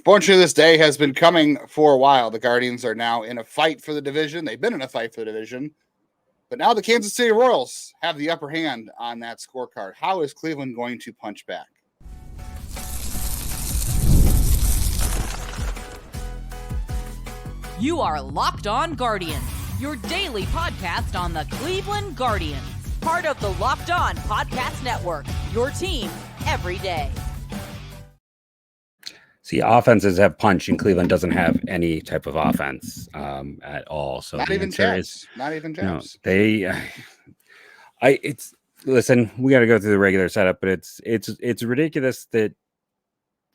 Fortunately, this day has been coming for a while. The Guardians are now in a fight for the division. They've been in a fight for the division. But now the Kansas City Royals have the upper hand on that scorecard. How is Cleveland going to punch back? You are Locked On Guardians, your daily podcast on the Cleveland Guardians. Part of the Locked On Podcast Network, your team every day. See, offenses have punch, and Cleveland doesn't have any type of offense at all. So not the even answer jabs. is not even jabs. Listen. We got to go through the regular setup, but it's ridiculous that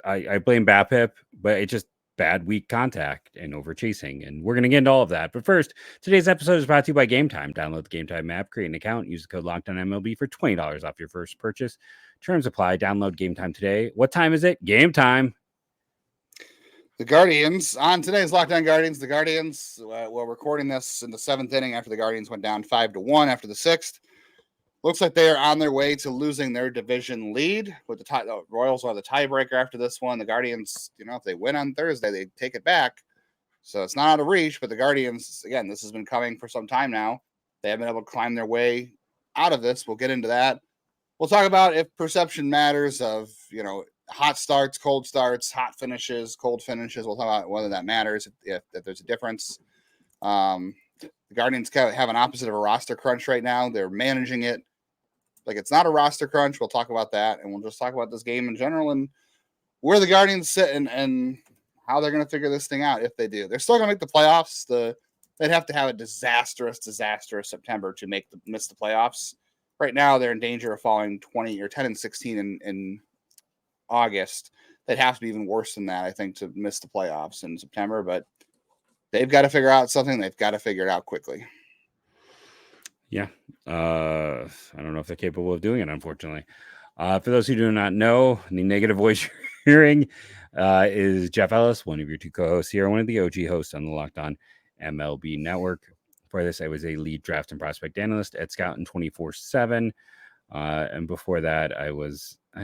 I blame BAPIP, but it's just bad weak contact and over chasing, and we're gonna get into all of that. But first, today's episode is brought to you by Game Time. Download the Game Time app, create an account, use the code LOCKEDONMLB for $20 off your first purchase. Terms apply. Download Game Time today. What time is it? Game time. The Guardians, on today's Locked On Guardians, the Guardians, we're recording this in the 7th inning after the Guardians went down 5-1 after the 6th. Looks like they are on their way to losing their division lead. With the Royals are the tiebreaker after this one. The Guardians, if they win on Thursday, they take it back. So it's not out of reach, but the Guardians, again, this has been coming for some time now. They haven't been able to climb their way out of this. We'll get into that. We'll talk about if perception matters of, hot starts, cold starts, hot finishes, cold finishes. We'll talk about whether that matters, if there's a difference. The Guardians have an opposite of a roster crunch right now. They're managing it like it's not a roster crunch. We'll talk about that, and we'll just talk about this game in general and where the Guardians sit and how they're going to figure this thing out if they do. They're still going to make the playoffs. They'd have to have a disastrous September to miss the playoffs. Right now, they're in danger of falling 10-16 in August. They'd have to be even worse than that, I think, to miss the playoffs in September, but they've got to figure out something. They've got to figure it out quickly. Yeah. I don't know if they're capable of doing it, unfortunately. For those who do not know, the negative voice you're hearing is Jeff Ellis, one of your two co-hosts here, one of the OG hosts on the Locked On MLB network. Before this, I was a lead draft and prospect analyst at Scout 24/7. And before that, I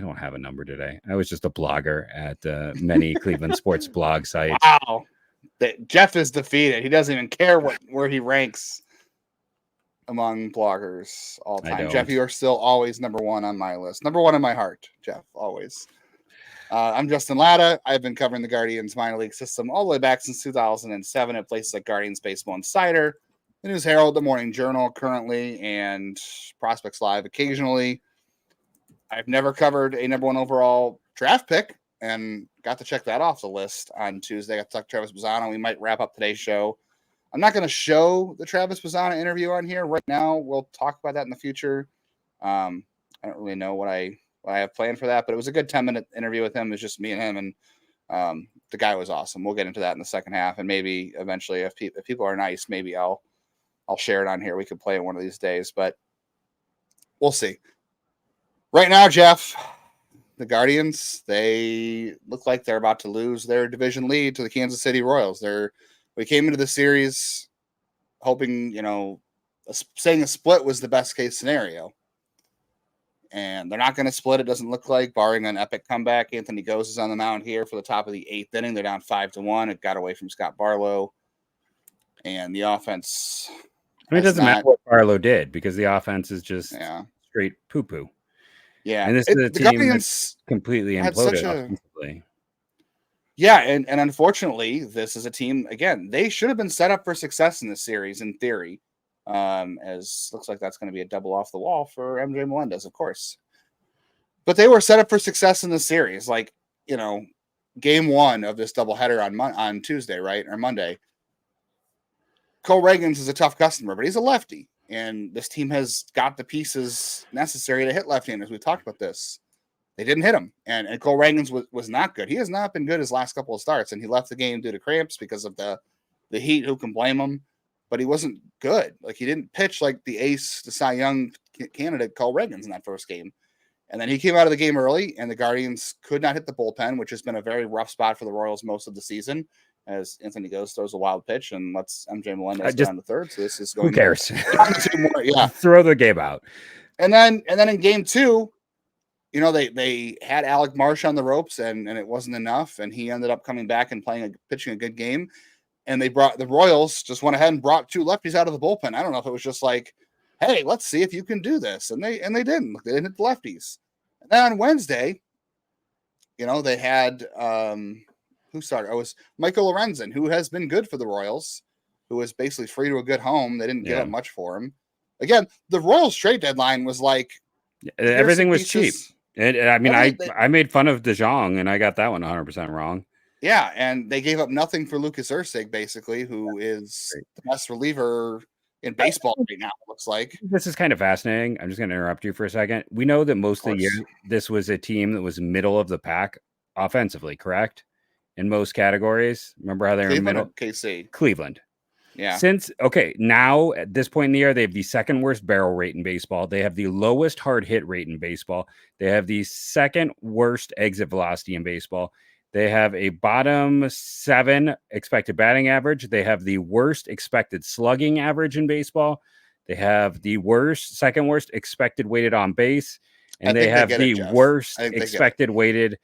don't have a number today. I was just a blogger at many Cleveland sports blog sites. Wow. Jeff is defeated. He doesn't even care where he ranks among bloggers all time. Jeff, you are still always number one on my list. Number one in my heart, Jeff, always. I'm Justin Latta. I've been covering the Guardians minor league system all the way back since 2007 at places like Guardians Baseball Insider, the News Herald, the Morning Journal currently, and Prospects Live occasionally. I've never covered a number one overall draft pick and got to check that off the list on Tuesday. I got to talk to Travis Bazzano. We might wrap up today's show. I'm not going to show the Travis Bazzano interview on here right now. We'll talk about that in the future. I don't really know what I have planned for that, but it was a good 10-minute interview with him. It was just me and him, and the guy was awesome. We'll get into that in the second half, and maybe eventually, if people are nice, maybe I'll share it on here. We could play it one of these days, but we'll see. Right now, Jeff, the Guardians, they look like they're about to lose their division lead to the Kansas City Royals. We came into the series hoping, saying a split was the best case scenario. And they're not going to split, it doesn't look like, barring an epic comeback. Anthony Gose is on the mound here for the top of the 8th inning. They're down 5-1. It got away from Scott Barlow. And the offense... it doesn't matter what Barlow did because the offense is just straight poo-poo. Yeah. And this is a team that's completely imploded offensively. Yeah, and unfortunately, this is a team, again, they should have been set up for success in this series, in theory. As looks like that's going to be a double off the wall for MJ Melendez, of course. But they were set up for success in this series. Game one of this doubleheader on Tuesday, right? Or Monday. Cole Reagans is a tough customer, but he's a lefty. And this team has got the pieces necessary to hit left-handers. We talked about this. They didn't hit him. And Cole Reagans was not good. He has not been good his last couple of starts. And he left the game due to cramps because of the heat. Who can blame him? But he wasn't good. He didn't pitch like the ace, the Cy Young candidate, Cole Reagans, in that first game. And then he came out of the game early, and the Guardians could not hit the bullpen, which has been a very rough spot for the Royals most of the season, as Anthony Gose throws a wild pitch and lets MJ Melendez down to third. So this is going. Who cares? More, yeah. Throw the game out. And then in game two, they had Alec Marsh on the ropes and it wasn't enough. And he ended up coming back and pitching a good game. And the Royals just went ahead and brought 2 lefties out of the bullpen. I don't know if it was just like, hey, let's see if you can do this. And they didn't. They didn't hit the lefties. And then on Wednesday, they had who started? It was Michael Lorenzen, who has been good for the Royals, who was basically free to a good home. They didn't give up much for him. Again, the Royals trade deadline was like everything was cheap. And I mean, I made fun of DeJong, and I got that one 100% wrong. Yeah, and they gave up nothing for Lucas Erceg, basically, who is the best reliever in baseball right now, it looks like. This is kind of fascinating. I'm just going to interrupt you for a second. We know that most of the year, this was a team that was middle of the pack offensively, correct? In most categories. Remember how they were middle? KC. Cleveland. Yeah. Now at this point in the year, they have the second worst barrel rate in baseball. They have the lowest hard hit rate in baseball. They have the second worst exit velocity in baseball. They have a bottom 7 expected batting average. They have the worst expected slugging average in baseball. They have the second worst expected weighted on base. And they have the worst expected weighted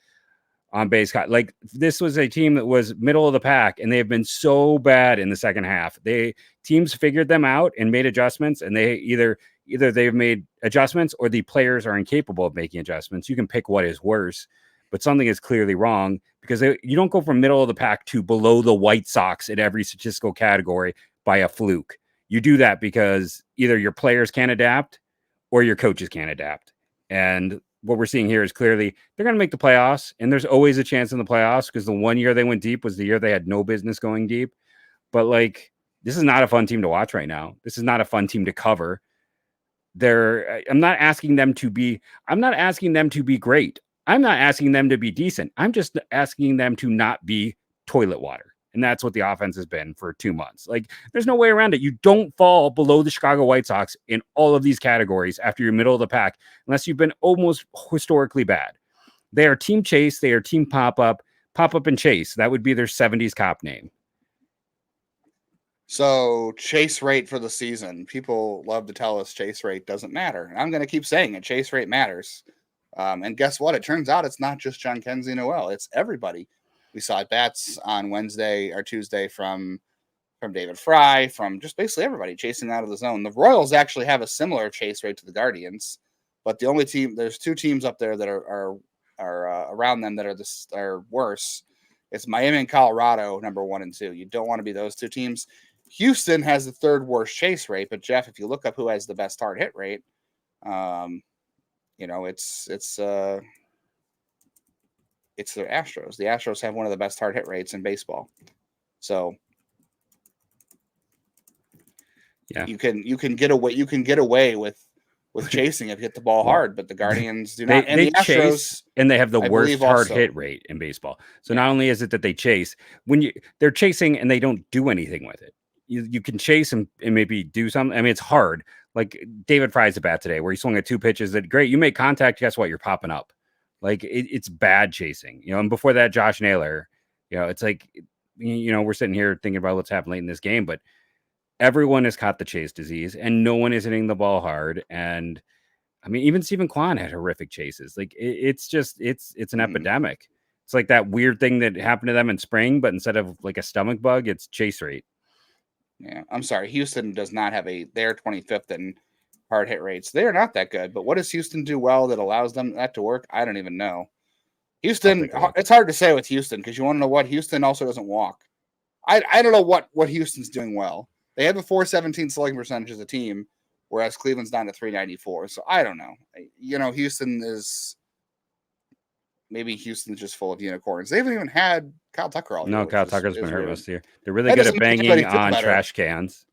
on base. Like, this was a team that was middle of the pack, and they have been so bad in the second half. Teams figured them out and made adjustments, and they either they've made adjustments or the players are incapable of making adjustments. You can pick what is worse, but something is clearly wrong, because you don't go from middle of the pack to below the White Sox in every statistical category by a fluke. You do that because either your players can't adapt or your coaches can't adapt. And what we're seeing here is clearly they're going to make the playoffs, and there's always a chance in the playoffs, because the one year they went deep was the year they had no business going deep. But like, this is not a fun team to watch right now. This is not a fun team to cover. I'm not asking them to be great. I'm not asking them to be decent. I'm just asking them to not be toilet water. And that's what the offense has been for 2 months. Like, there's no way around it. You don't fall below the Chicago White Sox in all of these categories after you're middle of the pack, unless you've been almost historically bad. They are team chase. They are team pop up and chase. That would be their 70s cop name. So chase rate for the season. People love to tell us chase rate doesn't matter. And I'm going to keep saying it. Chase rate matters. And guess what? It turns out it's not just John Kenzie Noel. It's everybody. We saw bats on Wednesday or Tuesday from David Fry, from just basically everybody chasing out of the zone. The Royals actually have a similar chase rate to the Guardians, but the only team, there's 2 teams up there that are around them that are worse. It's Miami and Colorado, number 1 and 2. You don't want to be those 2 teams. Houston has the 3rd worst chase rate, but Jeff, if you look up who has the best hard hit rate, it's the Astros. The Astros have one of the best hard hit rates in baseball. So yeah, you can get away with chasing if you hit the ball hard, but the Guardians do not. And the Astros chase, and they have the worst hard hit rate in baseball. So not only is it that they chase, they're chasing and they don't do anything with it. You can chase and maybe do something. I mean, it's hard. Like David Fry's at bat today, where he swung at 2 pitches that great. You make contact. Guess what? You're popping up. Like, it's bad chasing, and before that, Josh Naylor, it's like, we're sitting here thinking about what's happened late in this game, but everyone has caught the chase disease and no one is hitting the ball hard. And I mean, even Stephen Kwan had horrific chases. Like, it's an epidemic. It's like that weird thing that happened to them in spring, but instead of like a stomach bug, it's chase rate. Yeah. I'm sorry. Houston does not have they're 25th in hard hit rates. They are not that good, but what does Houston do well that allows them that to work? I don't even know. Houston, it's hard to say with Houston, because you want to know what? Houston also doesn't walk. I don't know what Houston's doing well. They have a 417 slugging percentage as a team, whereas Cleveland's down to 394. So I don't know. Houston's just full of unicorns. They haven't even had Kyle Tucker all year. No, Kyle Tucker's been hurt most year. They're really good at banging on trash cans.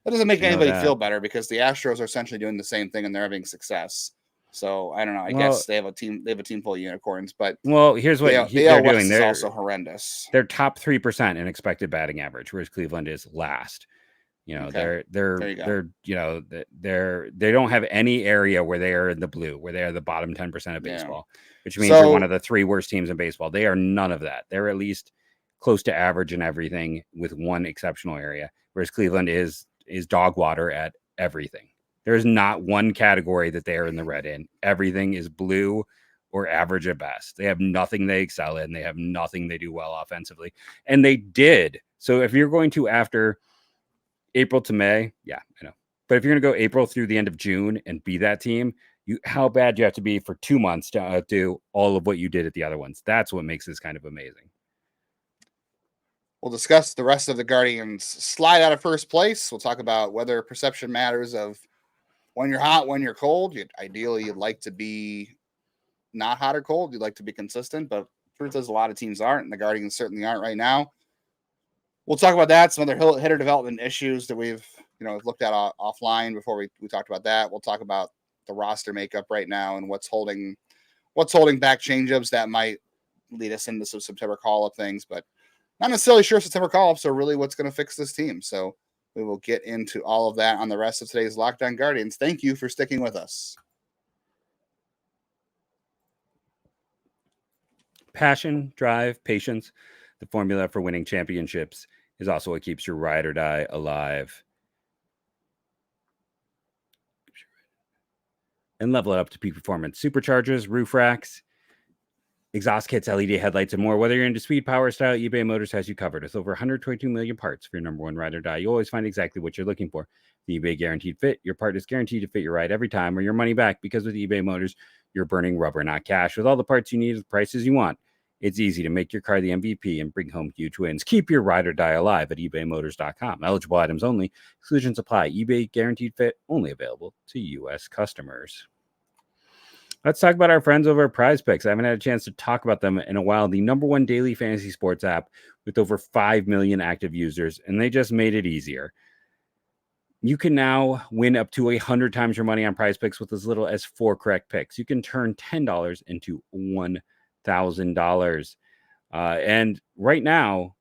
That doesn't make anybody feel better, because the Astros are essentially doing the same thing and they're having success. So I don't know. I guess they have a team full of unicorns, but here's what they're doing. They're also horrendous. They're top 3% in expected batting average, whereas Cleveland is last. They don't have any area where they are in the blue, where they are the bottom 10% of baseball, which means they're one of the 3 worst teams in baseball. They are none of that. They're at least close to average in everything, with one exceptional area, whereas Cleveland is dog water at everything. There's not one category that they are in the red in. Everything is blue or average at best. They have nothing they excel in. They have nothing they do well offensively. And they did. So if you're going to after April to May, yeah, I know. But if you're going to go April through the end of June and be that team, how bad do you have to be for 2 months to do all of what you did at the other ones? That's what makes this kind of amazing. We'll discuss the rest of the Guardians' slide out of first place. We'll talk about whether perception matters of when you're hot, when you're cold. Ideally, you'd like to be not hot or cold. You'd like to be consistent, but truth is a lot of teams aren't, and the Guardians certainly aren't right now. We'll talk about that, some other hitter development issues that we've looked at offline before we talked about that. We'll talk about the roster makeup right now and what's holding back changeups that might lead us into some September call-up things, but not necessarily sure September call-ups are really what's going to fix this team. So we will get into all of that on the rest of today's Locked On Guardians. Thank you for sticking with us. Passion, drive, patience, the formula for winning championships is also what keeps your ride or die alive. And level it up to peak performance. Superchargers, roof racks, exhaust kits, LED headlights, and more. Whether you're into speed, power, style, eBay Motors has you covered. With over 122 million parts for your number one ride or die, you always find exactly what you're looking for. The eBay Guaranteed Fit. Your part is guaranteed to fit your ride every time or your money back, because with eBay Motors, you're burning rubber, not cash. With all the parts you need at the prices you want, it's easy to make your car the MVP and bring home huge wins. Keep your ride or die alive at ebaymotors.com. Eligible items only. Exclusions apply. eBay Guaranteed Fit only available to U.S. customers. Let's talk about our friends over at PrizePicks. I haven't had a chance to talk about them in a while. The number one daily fantasy sports app with over 5 million active users, and they just made it easier. You can now win up to 100 times your money on PrizePicks with as little as 4 correct picks. You can turn $10 into $1,000. And right now,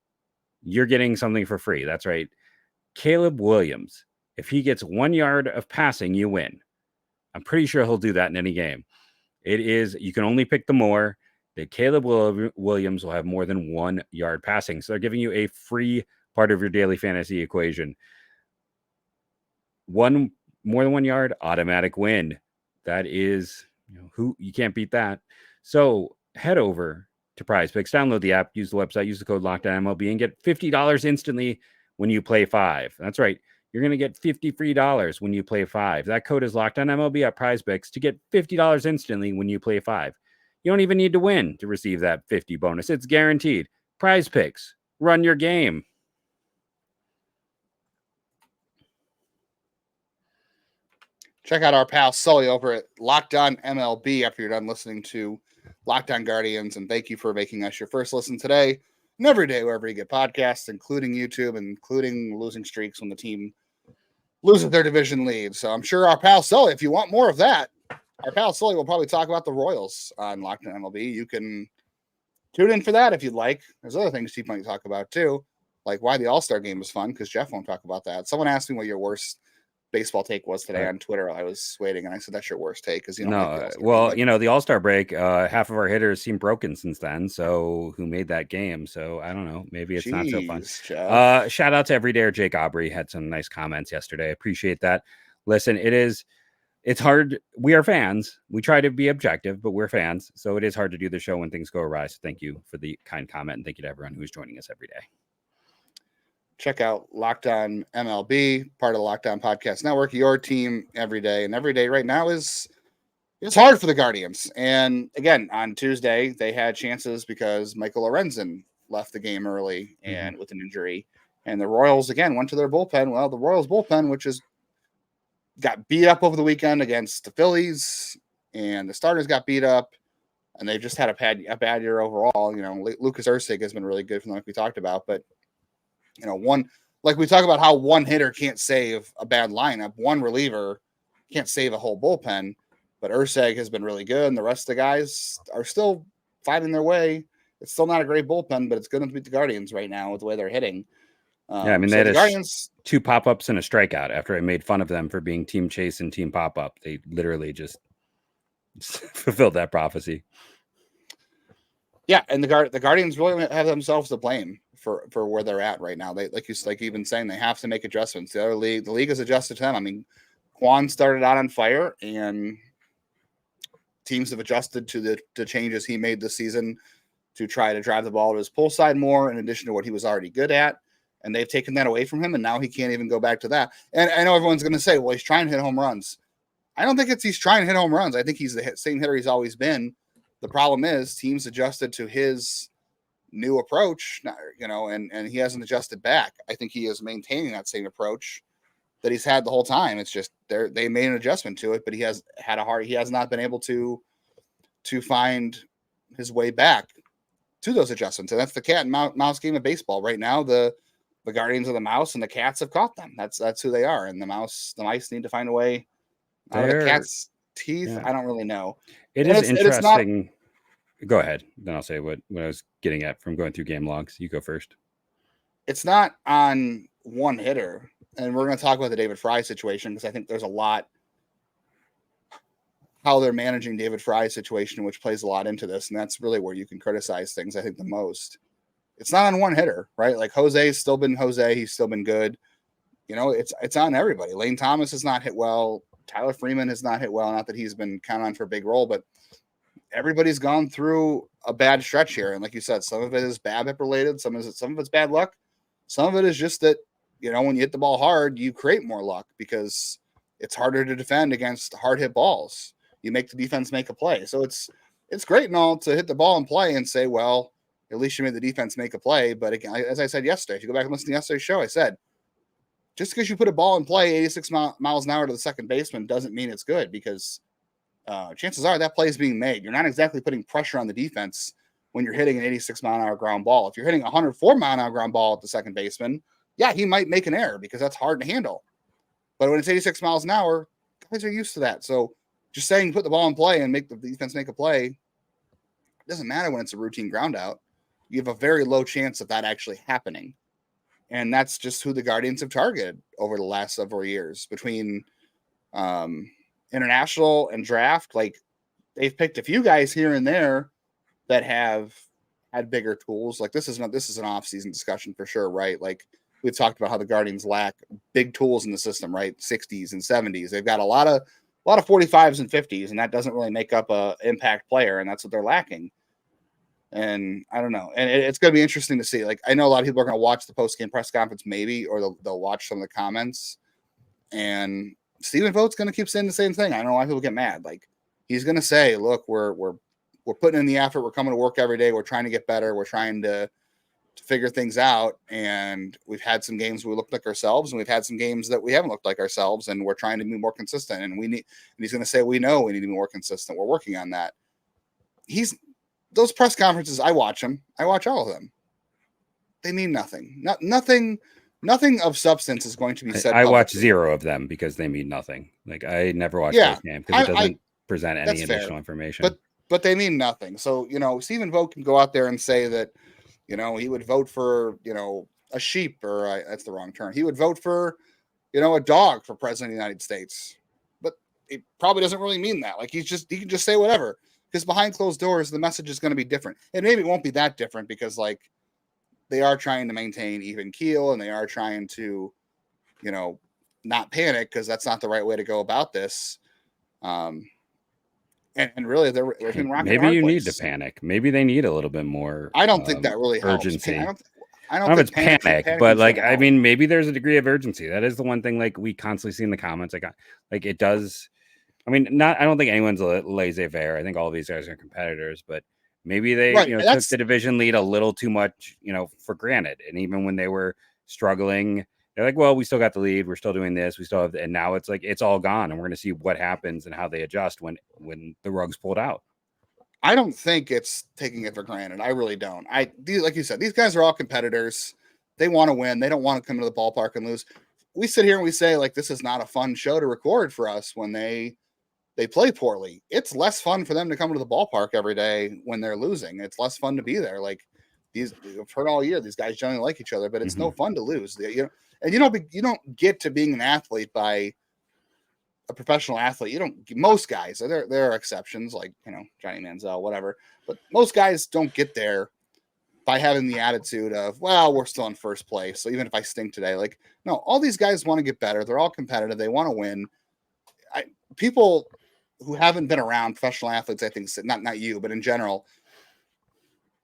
you're getting something for free. That's right. Caleb Williams, if he gets 1 yard of passing, you win. I'm pretty sure he'll do that in any game. You can only pick the more. That Caleb Williams will have more than 1 yard passing. So they're giving you a free part of your daily fantasy equation. More than 1 yard, automatic win. That is, you can't beat that. So head over to PrizePicks, download the app, use the website, use the code LOCKEDONMLB, and get $50 instantly when you play 5. That's right. You're going to get $50 free when you play 5. That code is LOCKEDONMLB at PrizePicks to get $50 instantly when you play 5. You don't even need to win to receive that 50 bonus. It's guaranteed. PrizePicks, run your game. Check out our pal Sully over at Locked On MLB after you're done listening to Locked On Guardians, and thank you for making us your first listen today and every day wherever you get podcasts, including YouTube, and including losing streaks when the team loses their division lead. So I'm sure our pal Sully, if you want more of that, our pal Sully will probably talk about the Royals on Locked On MLB. You can tune in for that if you'd like. There's other things he might talk about too, like why the All-Star game was fun, because Jeff won't talk about that. Someone asked me what your worst baseball take was today on Twitter. I was waiting, and I said that's your worst take because the All-Star break, half of our hitters seem broken since then. So who made that game? So I don't know. Maybe it's not so fun. Shout out to Everydayer Jake Aubrey, had some nice comments yesterday. Appreciate that. Listen, it's hard. We are fans. We try to be objective, but we're fans, so it is hard to do the show when things go awry. So thank you for the kind comment, and thank you to everyone who's joining us every day. Check out Locked On MLB, part of the Locked On Podcast Network, your team every day. And every day right now it's hard for the Guardians. And again, on Tuesday, they had chances because Michael Lorenzen left the game early and with an injury. And the Royals, again, went to their bullpen. Well, the Royals bullpen, which got beat up over the weekend against the Phillies, and the starters got beat up, and they've just had a bad year overall. Lucas Erceg has been really good from them, like we talked about, but we talk about how one hitter can't save a bad lineup, one reliever can't save a whole bullpen, but Erceg has been really good, and the rest of the guys are still fighting their way. It's still not a great bullpen, but it's going to beat the Guardians right now with the way they're hitting. They had the Guardians 2 pop-ups and a strikeout after I made fun of them for being team chase and team pop-up. They literally just fulfilled that prophecy. Yeah, and the Guardians really have themselves to blame for where they're at right now. They like you've been saying, they have to make adjustments. The league has adjusted to them. I mean, Quan started out on fire, and teams have adjusted to the changes he made this season to try to drive the ball to his pull side more, in addition to what he was already good at. And they've taken that away from him, and now he can't even go back to that. And I know everyone's going to say, well, he's trying to hit home runs. I don't think he's trying to hit home runs. I think he's the same hitter he's always been. The problem is teams adjusted to his new approach, and he hasn't adjusted back. I think he is maintaining that same approach that he's had the whole time. It's just they made an adjustment to it, but he has not been able to find his way back to those adjustments. And that's the cat and mouse game of baseball right now. The guardians of the mouse and the cats have caught them. That's who they are. And the mice need to find a way out of the cat's teeth. Yeah. I don't really know. It is interesting. Go ahead. Then I'll say what I was getting at from going through game logs. You go first. It's not on one hitter. And we're going to talk about the David Fry situation because I think there's a lot how they're managing David Fry's situation, which plays a lot into this. And that's really where you can criticize things, I think, the most. It's not on one hitter, right? Like Jose's still been Jose. He's still been good. It's on everybody. Lane Thomas has not hit well. Tyler Freeman has not hit well. Not that he's been counted on for a big role, but everybody's gone through a bad stretch here. And like you said, some of it is BABIP related. Some of it's bad luck. Some of it is just that, when you hit the ball hard, you create more luck because it's harder to defend against hard hit balls. You make the defense make a play. So it's great and all to hit the ball and play and say, well, at least you made the defense make a play. But again, as I said yesterday, if you go back and listen to yesterday's show, I said, just because you put a ball in play 86 miles an hour to the second baseman doesn't mean it's good because chances are that play is being made. You're not exactly putting pressure on the defense when you're hitting an 86 mile an hour ground ball. If you're hitting a 104 mile an hour ground ball at the second baseman, yeah, he might make an error because that's hard to handle. But when it's 86 miles an hour, guys are used to that. So just saying put the ball in play and make the defense make a play, it doesn't matter when it's a routine ground out. You have a very low chance of that actually happening. And that's just who the Guardians have targeted over the last several years between international and draft. Like they've picked a few guys here and there that have had bigger tools. Like this is an off-season discussion for sure, right? Like we've talked about how the Guardians lack big tools in the system, right? 60s and 70s. They've got a lot of 45s and 50s, and that doesn't really make up a impact player, and that's what they're lacking. And I don't know. And it's going to be interesting to see. Like I know a lot of people are going to watch the post-game press conference maybe, or they'll watch some of the comments. And Stephen Vogt's going to keep saying the same thing. I don't know why people get mad. Like he's going to say, look, we're putting in the effort. We're coming to work every day. We're trying to get better. We're trying to figure things out. And we've had some games where we looked like ourselves, and we've had some games that we haven't looked like ourselves, and we're trying to be more consistent. And he's going to say, we know we need to be more consistent. We're working on that. Those press conferences, I watch them. I watch all of them. They mean nothing. Nothing of substance is going to be said. I watch zero of them because they mean nothing. Like I never watch this game because it doesn't present any additional information. But they mean nothing. So, Stephen Vogt can go out there and say that, he would vote for, a sheep, or that's the wrong term. He would vote for, a dog for president of the United States. But it probably doesn't really mean that. Like he can just say whatever. Because behind closed doors, the message is going to be different. And maybe it won't be that different because, like, they are trying to maintain even keel and they are trying to, not panic because that's not the right way to go about this. And really, they're in rock. Maybe you need to panic. Maybe they need a little bit more. I don't think that really helps. Urgency. I don't know if it's panic, but like, I mean, maybe there's a degree of urgency. That is the one thing, like, we constantly see in the comments. Like it does. I mean, I don't think anyone's laissez-faire. I think all of these guys are competitors, but maybe they, took the division lead a little too much, for granted. And even when they were struggling, they're like, well, we still got the lead. We're still doing this. We still have, and now it's like, it's all gone. And we're going to see what happens and how they adjust when the rug's pulled out. I don't think it's taking it for granted. I really don't. Like you said, these guys are all competitors. They want to win. They don't want to come to the ballpark and lose. We sit here and we say, like, this is not a fun show to record for us when they play poorly. It's less fun for them to come to the ballpark every day when they're losing. It's less fun to be there. Like I've heard all year, these guys generally like each other, but it's no fun to lose. And you don't get to being an athlete by a professional athlete. Most guys, there are exceptions like, Johnny Manziel, whatever, but most guys don't get there by having the attitude of, well, we're still in first place. So even if I stink today, like, no, all these guys want to get better. They're all competitive. They want to win. People who haven't been around professional athletes, I think, not you, but in general.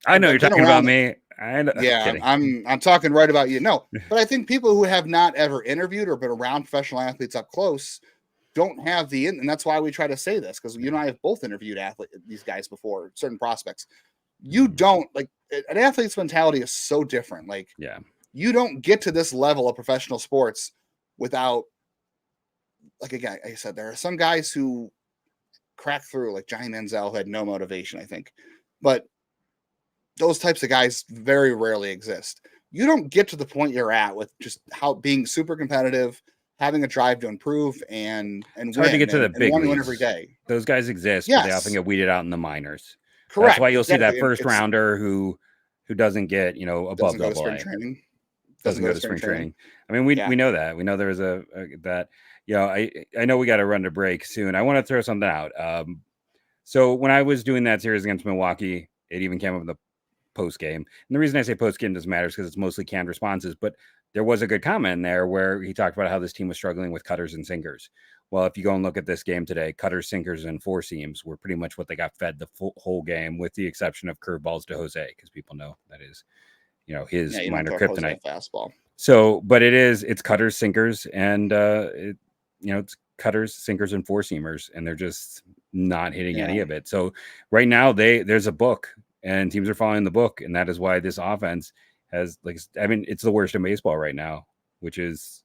I know you're talking about me. Yeah, I'm talking right about you. No, but I think people who have not ever interviewed or been around professional athletes up close don't have and that's why we try to say this, because you and I have both interviewed these guys before, certain prospects. You don't like an athlete's mentality is so different. Like, you don't get to this level of professional sports without, like, again, I said, there are some guys who crack through, like Johnny Manziel, who had no motivation, I think, but those types of guys very rarely exist. You don't get to the point you're at with just how being super competitive, having a drive to improve, and it's hard to get to the big leagues every day. Those guys exist, but they often get weeded out in the minors. Correct. That's why you'll see that first rounder who doesn't get, above double spring A. Training. Doesn't go to spring training. I mean, we know that. We know there's that. I know we got to run to break soon. I want to throw something out. So when I was doing that series against Milwaukee, it even came up in the post game. And the reason I say post game doesn't matter is because it's mostly canned responses. But there was a good comment in there where he talked about how this team was struggling with cutters and sinkers. Well, if you go and look at this game today, cutters, sinkers, and four seams were pretty much what they got fed the whole game, with the exception of curveballs to Jose, because people know that is, his minor kryptonite. Fastball. So, but it's cutters, sinkers, and it's cutters, sinkers, and four seamers, and they're just not hitting any of it. So right now there's a book, and teams are following the book, and that is why this offense has, it's the worst in baseball right now, which is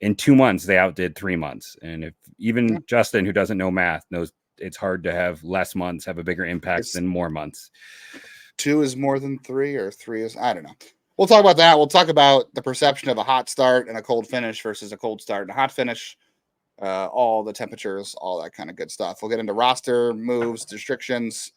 in 2 months they outdid 3 months. And if even Justin, who doesn't know math, knows it's hard to have less months have a bigger impact than more months. 2 is more than 3, or 3 is, I don't know. We'll talk about that. We'll talk about the perception of a hot start and a cold finish versus a cold start and a hot finish. All the temperatures, all that kind of good stuff. We'll get into roster moves, restrictions.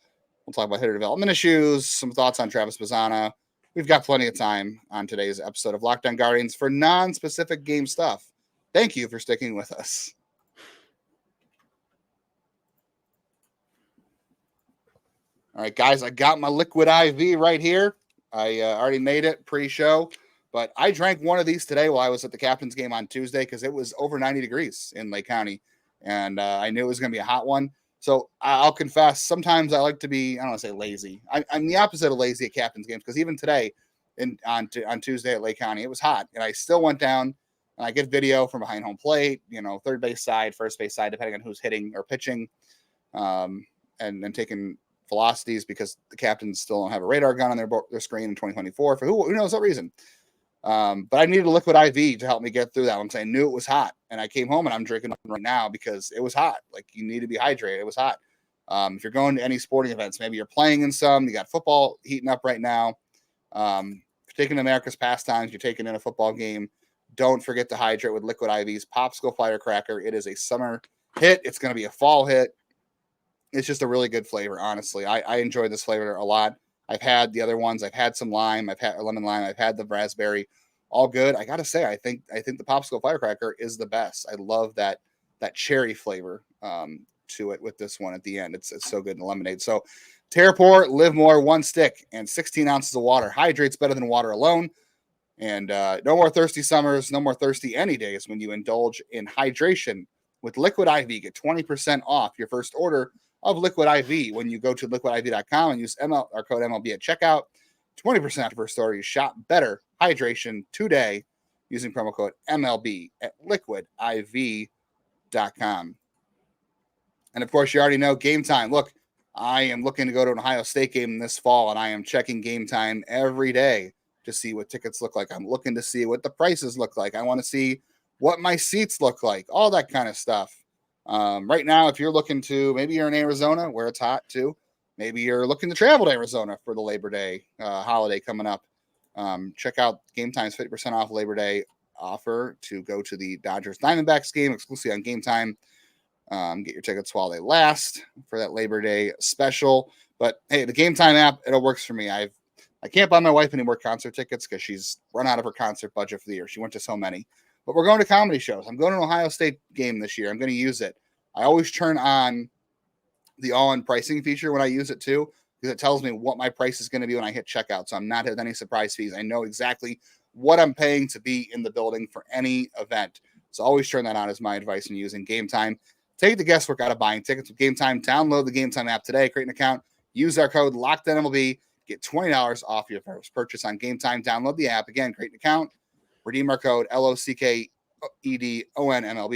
We'll talk about hitter development issues, some thoughts on Travis Bazzana. We've got plenty of time on today's episode of Locked On Guardians for non-specific game stuff. Thank you for sticking with us. All right, guys, I got my liquid IV right here. I already made it pre-show, but I drank one of these today while I was at the captain's game on Tuesday because it was over 90 degrees in Lake County, and I knew it was going to be a hot one. So I'll confess, sometimes I like to be, I don't want to say lazy. I'm the opposite of lazy at captain's games, because even today on Tuesday at Lake County, it was hot, and I still went down, and I get video from behind home plate, third base side, first base side, depending on who's hitting or pitching, and taking velocities, because the captains still don't have a radar gun on their screen in 2024 for who knows what reason. But I needed a liquid IV to help me get through that one, because I knew it was hot, and I came home and I'm drinking one right now because it was hot. Like, you need to be hydrated. It was hot. If you're going to any sporting events, maybe you're playing in some, you got football heating up right now. If you're taking America's pastimes, you're taking in a football game, don't forget to hydrate with liquid IVs. Popsicle Firecracker. It is a summer hit. It's going to be a fall hit. It's just a really good flavor, honestly. I enjoy this flavor a lot. I've had the other ones. I've had some lime. I've had lemon lime. I've had the raspberry. All good. I gotta say, I think the Popsicle Firecracker is the best. I love that cherry flavor to it with this one at the end. It's so good in the lemonade. So, Terraport, live more, 1 stick and 16 ounces of water. Hydrates better than water alone. And no more thirsty summers. No more thirsty any days when you indulge in hydration with Liquid IV. Get 20% off your first order of Liquid IV when you go to liquidiv.com and use our code MLB at checkout. 20% off your first order. You shop better hydration today using promo code MLB at liquidiv.com. And of course, you already know Game Time. Look, I am looking to go to an Ohio State game this fall, and I am checking Game Time every day to see what tickets look like. I'm looking to see what the prices look like. I want to see what my seats look like, all that kind of stuff. Right now, if you're looking to, maybe you're in Arizona where it's hot too. Maybe you're looking to travel to Arizona for the Labor Day holiday coming up. Check out Game Time's 50% off Labor Day offer to go to the Dodgers Diamondbacks game exclusively on Game Time. Get your tickets while they last for that Labor Day special. But hey, the Game Time app, it works for me. I can't buy my wife any more concert tickets because she's run out of her concert budget for the year. She went to so many. But we're going to comedy shows. I'm going to an Ohio State game this year. I'm going to use it. I always turn on the all-in pricing feature when I use it too, because it tells me what my price is going to be when I hit checkout. So I'm not having any surprise fees. I know exactly what I'm paying to be in the building for any event. So always turn that on as my advice in using Game Time. Take the guesswork out of buying tickets with Game Time. Download the Game Time app today. Create an account. Use our code LOCKEDONMLB. Get $20 off your first purchase on Game Time. Download the app. Again, create an account. Redeem our code LOCKEDONMLB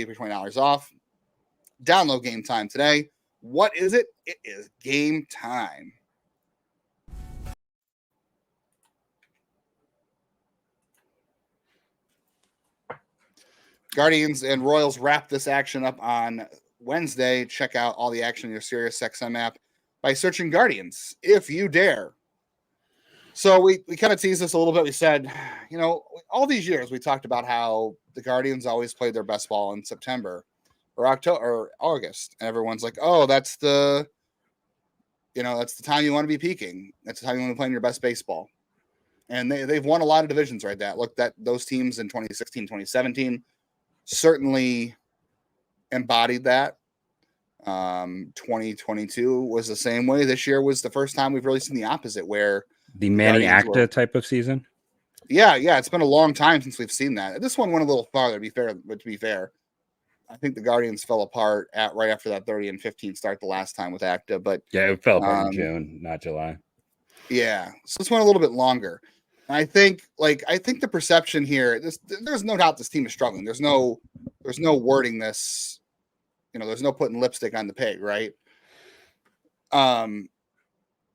for $20 off. Download Game Time today. What is it? It is Game Time. Guardians and Royals wrap this action up on Wednesday. Check out all the action in your SiriusXM app by searching Guardians, if you dare. So we kind of teased this a little bit. We said, all these years we talked about how the Guardians always played their best ball in September or October or August. And everyone's like, oh, that's the time you want to be peaking. That's the time you want to be playing your best baseball. And they've won a lot of divisions right now. Look, those teams in 2016, 2017 certainly embodied that. 2022 was the same way. This year was the first time we've really seen the opposite, where the Manny Acta type of season. Yeah, it's been a long time since we've seen that. This one went a little farther, to be fair, I think the Guardians fell apart right after that 30-15 start the last time with Acta. But yeah, it fell apart in June, not July. Yeah, so this went a little bit longer. And I think the perception here, there's no doubt this team is struggling. There's no wording this, there's no putting lipstick on the pig, right?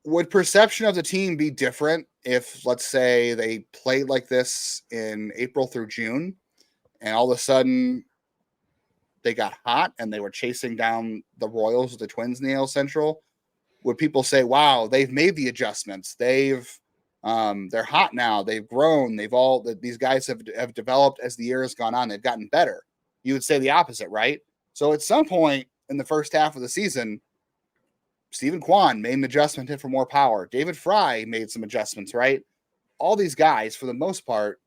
Would perception of the team be different if, let's say, they played like this in April through June, and all of a sudden they got hot and they were chasing down the Royals, the Twins in the AL Central? Would people say, wow, they've made the adjustments, they're hot now, they've grown, these guys have developed as the year has gone on, they've gotten better? You would say the opposite, right? So at some point in the first half of the season, Stephen Kwan made an adjustment, hit for more power. David Fry made some adjustments, right? All these guys, for the most part,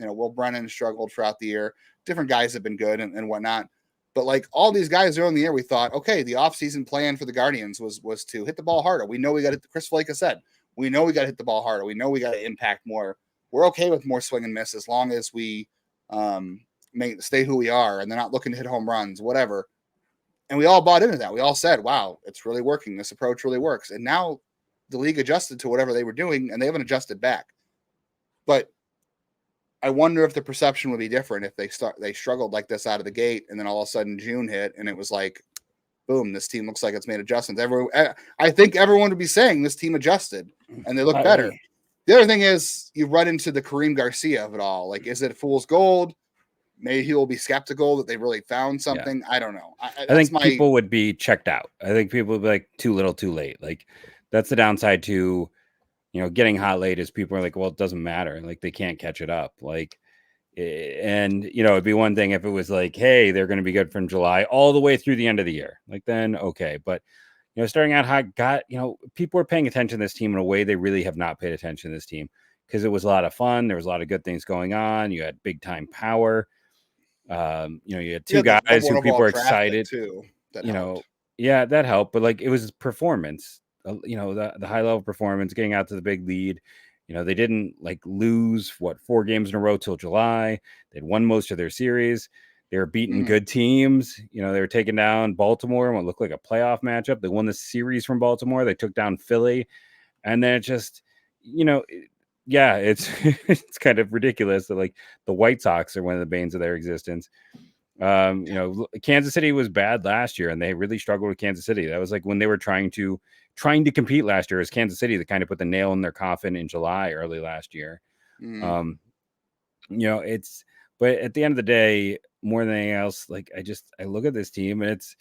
Will Brennan struggled throughout the year. Different guys have been good and whatnot. But all these guys early in the year, we thought, okay, the offseason plan for the Guardians was to hit the ball harder. We know we got to, Chris Flake has said, we know we got to hit the ball harder. We know we got to impact more. We're okay with more swing and miss as long as we stay who we are and they're not looking to hit home runs, whatever. And we all bought into that. We all said, wow, it's really working. This approach really works. And now the league adjusted to whatever they were doing, and they haven't adjusted back. But I wonder if the perception would be different if they struggled like this out of the gate, and then all of a sudden June hit, and it was like, boom, this team looks like it's made adjustments. I think everyone would be saying this team adjusted, and they look better. The other thing is you run into the Kareem Garcia of it all. Is it fool's gold? Maybe he will be skeptical that they really found something. Yeah. I don't know. I think people would be checked out. I think people would be like, too little, too late. That's the downside to, getting hot late is people are like, well, it doesn't matter. They can't catch it up. And, it'd be one thing if it was like, hey, they're going to be good from July all the way through the end of the year. Then, okay. But, starting out hot, people are paying attention to this team in a way they really have not paid attention to this team because it was a lot of fun. There was a lot of good things going on. You had big time power. You had two guys who people were excited too. That helped. But it was performance, the high level performance, getting out to the big lead. They didn't lose 4 games in a row till July. They'd won most of their series. They were beating good teams. They were taking down Baltimore in what looked like a playoff matchup. They won the series from Baltimore. They took down Philly, and then it just, it's it's kind of ridiculous that the White Sox are one of the banes of their existence. Kansas City was bad last year, and they really struggled with Kansas City. That was when they were trying to compete last year. As Kansas City that kind of put the nail in their coffin in July early last year. But at the end of the day, more than anything else, I look at this team and it's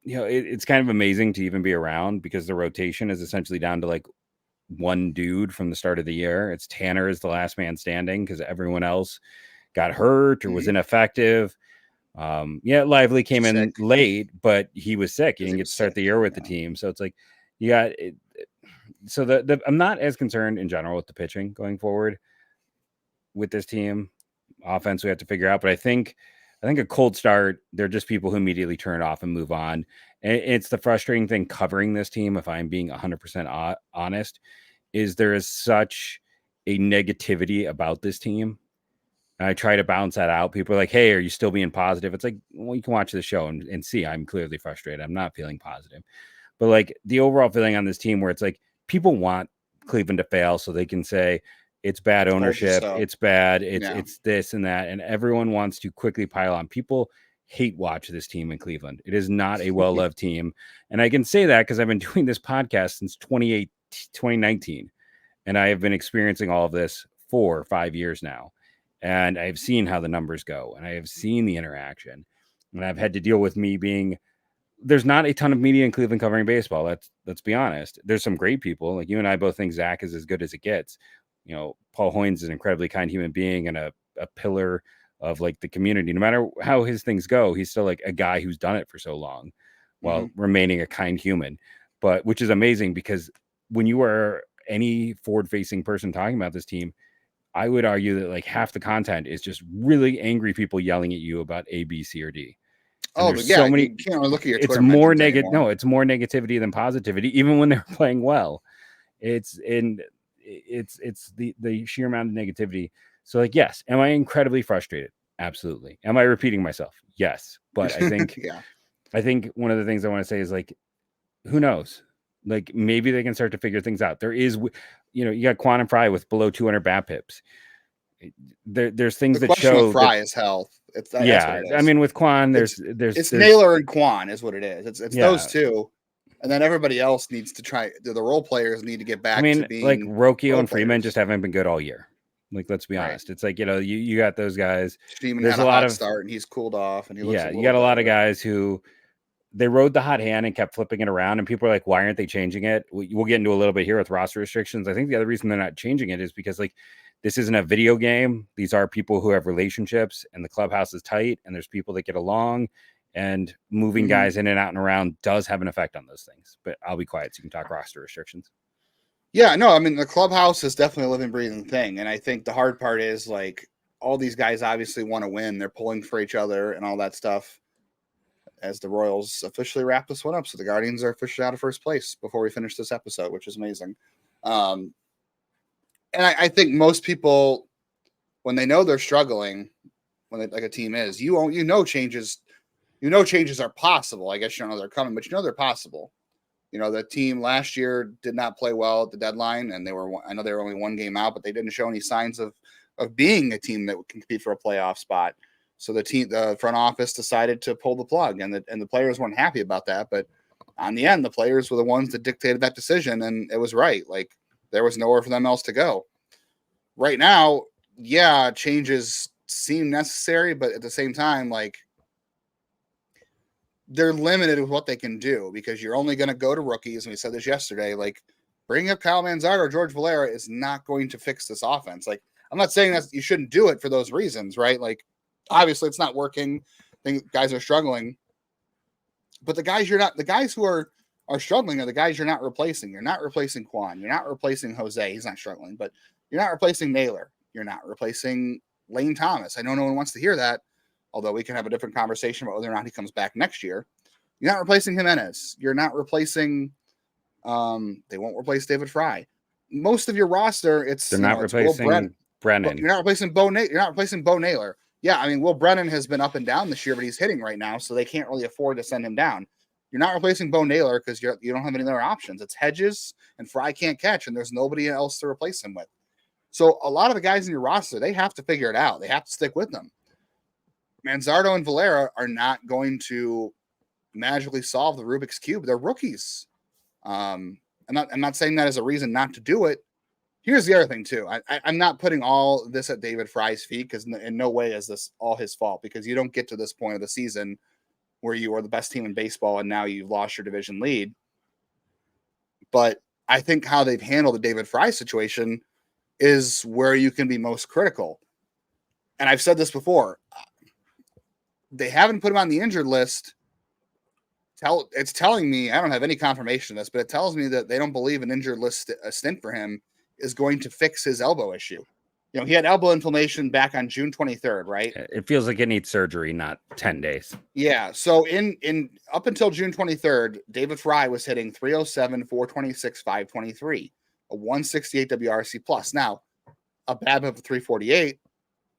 it's kind of amazing to even be around because the rotation is essentially down to one dude from the start of the year. It's Tanner is the last man standing because everyone else got hurt or was ineffective. Lively came in late, but he was sick. He didn't get to start the year with the team. So it's you got it. So I'm not as concerned in general with the pitching going forward with this team. Offense we have to figure out, but I think a cold start, they're just people who immediately turn it off and move on. And it's the frustrating thing covering this team, if I'm being 100% honest, is there is such a negativity about this team And I try to balance that out. People are like, hey, are you still being positive? It's like, well, you can watch the show and see I'm clearly frustrated. I'm not feeling positive. But like the overall feeling on this team where it's like people want Cleveland to fail so they can say it's bad ownership, it's bad, it's this and that. And everyone wants to quickly pile on. People hate watch this team in Cleveland. It is not a well-loved team. And I can say that because I've been doing this podcast since 2019. And I have been experiencing all of this 4 or 5 years now. And I've seen how the numbers go, and I have seen the interaction, and I've had to deal with me being, there's not a ton of media in Cleveland covering baseball. Let's be honest. There's some great people. Like you and I both think Zach is as good as it gets. You know, Paul Hoynes is an incredibly kind human being and a pillar of like the community. No matter how his things go, he's still like a guy who's done it for so long while remaining a kind human. But which is amazing because when you are any forward-facing person talking about this team, I would argue that like half the content is just really angry people yelling at you about A, B, C, or D. And so many. You can't really look at your Twitter. It's more negative. No, it's more negativity than positivity, even when they're playing well. It's the sheer amount of negativity. So like, yes, am I incredibly frustrated? Absolutely. Am I repeating myself? Yes. But I think I think one of the things I want to say is like, who knows? Like maybe they can start to figure things out. There is, you got Quan and Fry with below 200 BAT pips. There's things that show Fry is health. I mean, with Quan, there's Naylor and Quan is what it is. It's those two, and then everybody else needs to try. The role players need to get back. to being like Rocchio and Freeman just haven't been good all year. Like, let's be honest. It's like you got those guys. Freeman had a hot start, and he's cooled off, and he looks. You got a lot of guys who. They rode the hot hand and kept flipping it around, and people are like, why aren't they changing it? We'll get into a little bit here with roster restrictions. I think the other reason they're not changing it is because like this isn't a video game. These are people who have relationships, and the clubhouse is tight, and there's people that get along, and moving guys in and out and around does have an effect on those things. But I'll be quiet so you can talk roster restrictions. Yeah, no, I mean, the clubhouse is definitely a living, breathing thing. And I think the hard part is like all these guys obviously want to win. They're pulling for each other and all that stuff. As the Royals officially wrap this one up. So the Guardians are officially out of first place before we finish this episode, which is amazing. And I think most people, when they know they're struggling, like a team is, changes are possible. I guess you don't know they're coming, but they're possible. The team last year did not play well at the deadline, and I know they were only one game out, but they didn't show any signs of being a team that can compete for a playoff spot. So the front office decided to pull the plug, and the players weren't happy about that. But on the end, the players were the ones that dictated that decision, and it was right. Like there was nowhere for them else to go. Right now, changes seem necessary, but at the same time, like they're limited with what they can do because you're only going to go to rookies. And we said this yesterday. Like bringing up Kyle Manzardo or George Valera is not going to fix this offense. Like I'm not saying that you shouldn't do it for those reasons, right? Like. Obviously, it's not working. Guys are struggling, but the guys who are struggling are the guys you're not replacing. You're not replacing Quan. You're not replacing Jose. He's not struggling, but you're not replacing Naylor. You're not replacing Lane Thomas. I know no one wants to hear that, although we can have a different conversation about whether or not he comes back next year. You're not replacing Jimenez. You're not replacing. They won't replace David Fry. Most of your roster, they're not replacing Brennan. You're not replacing Bo. You're not replacing Bo Naylor. Yeah, I mean, Will Brennan has been up and down this year, but he's hitting right now, so they can't really afford to send him down. You're not replacing Bo Naylor because you don't have any other options. It's Hedges, and Fry can't catch, and there's nobody else to replace him with. So a lot of the guys in your roster, they have to figure it out. They have to stick with them. Manzardo and Valera are not going to magically solve the Rubik's Cube. They're rookies. I'm not saying that as a reason not to do it. Here's the other thing, too. I'm not putting all this at David Fry's feet because in no way is this all his fault because you don't get to this point of the season where you are the best team in baseball and now you've lost your division lead. But I think how they've handled the David Fry situation is where you can be most critical. And I've said this before. They haven't put him on the injured list. It's telling me, I don't have any confirmation of this, but it tells me that they don't believe an injured list stint for him is going to fix his elbow issue. He had elbow inflammation back on June 23rd, right? It feels like it needs surgery, not 10 days. Yeah. So in up until June 23rd, David Fry was hitting 307, 426, 523, a 168 WRC plus. Now, a BABIP of 348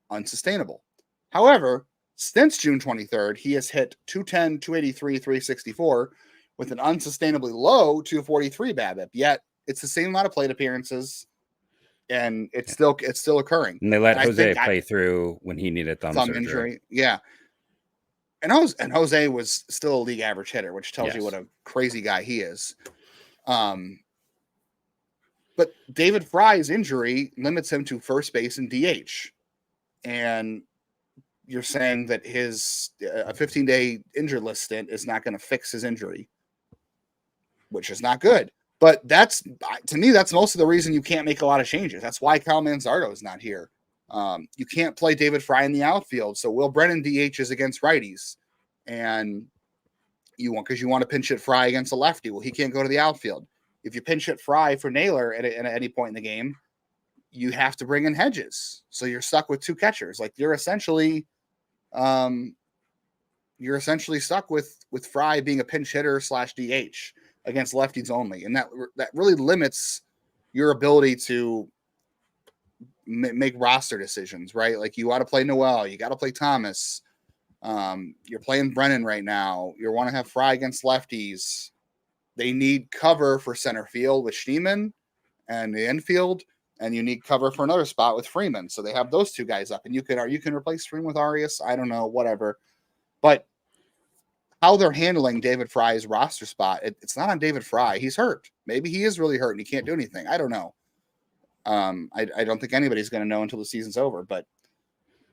unsustainable. However, since June 23rd, he has hit 210, 283, 364 with an unsustainably low 243 BABIP. Yet it's the same amount of plate appearances, and it's still occurring. And they let Jose play through when he needed thumb surgery. Injury. Yeah. And Jose was still a league average hitter, which tells you what a crazy guy he is. But David Fry's injury limits him to first base and DH. And you're saying that his a 15-day injured list stint is not going to fix his injury, which is not good. But to me, that's most of the reason you can't make a lot of changes. That's why Kyle Manzardo is not here. You can't play David Fry in the outfield. So Will Brennan DHs against righties. And because you want to pinch hit Fry against a lefty. Well, he can't go to the outfield. If you pinch hit Fry for Naylor at any point in the game, you have to bring in Hedges. So you're stuck with two catchers. Like you're essentially stuck with Fry being a pinch hitter / DH against lefties only. And that really limits your ability to make roster decisions, right? Like you want to play Noel, you got to play Thomas. You're playing Brennan right now. You want to have Fry against lefties. They need cover for center field with Schneemann and the infield, and you need cover for another spot with Freeman. So they have those two guys up, and you can replace Freeman with Arias. I don't know, whatever. But how they're handling David Fry's roster spot, it's not on David Fry. He's hurt. Maybe he is really hurt and he can't do anything. I don't know. I don't think anybody's going to know until the season's over, but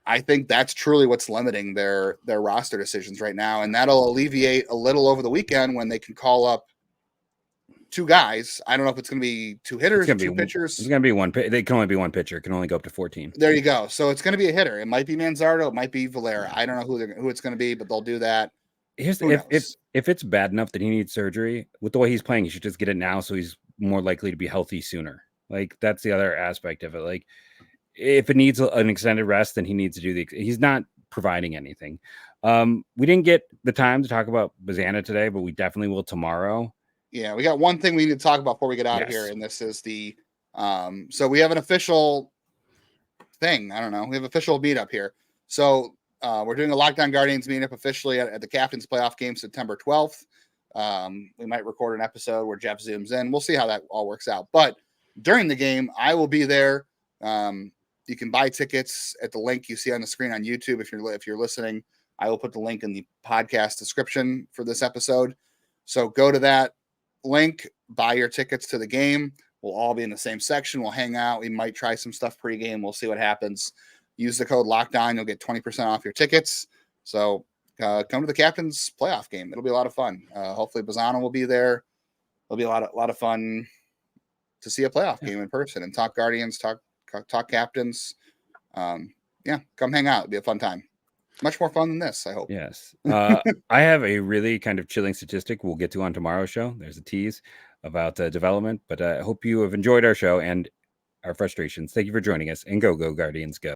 I think that's truly what's limiting their roster decisions right now. And that'll alleviate a little over the weekend when they can call up two guys. I don't know if it's going to be two hitters, two pitchers. It's going to be one. They can only be one pitcher. It can only go up to 14. There you go. So it's going to be a hitter. It might be Manzardo. It might be Valera. I don't know who it's going to be, but they'll do that. If it's bad enough that he needs surgery, with the way he's playing, he should just get it now so he's more likely to be healthy sooner. Like that's the other aspect of it. Like if it needs an extended rest, then he needs to do he's not providing anything. We didn't get the time to talk about Bazana today, but we definitely will tomorrow. Yeah, we got one thing we need to talk about before we get out of here, and this is the so we have an official thing. I don't know. We have official meetup here. So we're doing a Lockdown Guardians meetup officially at the Captain's Playoff game September 12th. We might record an episode where Jeff zooms in. We'll see how that all works out. But during the game, I will be there. You can buy tickets at the link you see on the screen on YouTube. If you're listening, I will put the link in the podcast description for this episode. So go to that link, buy your tickets to the game. We'll all be in the same section. We'll hang out. We might try some stuff pregame. We'll see what happens. Use the code LOCKDOWN. You'll get 20% off your tickets. So come to the Captain's Playoff game. It'll be a lot of fun. Hopefully Bazana will be there. It'll be a lot of fun to see a playoff game in person and talk Guardians, talk Captains. Come hang out. It'll be a fun time. Much more fun than this, I hope. Yes. I have a really kind of chilling statistic we'll get to on tomorrow's show. There's a tease about development, but I hope you have enjoyed our show and our frustrations. Thank you for joining us, and go Guardians, go.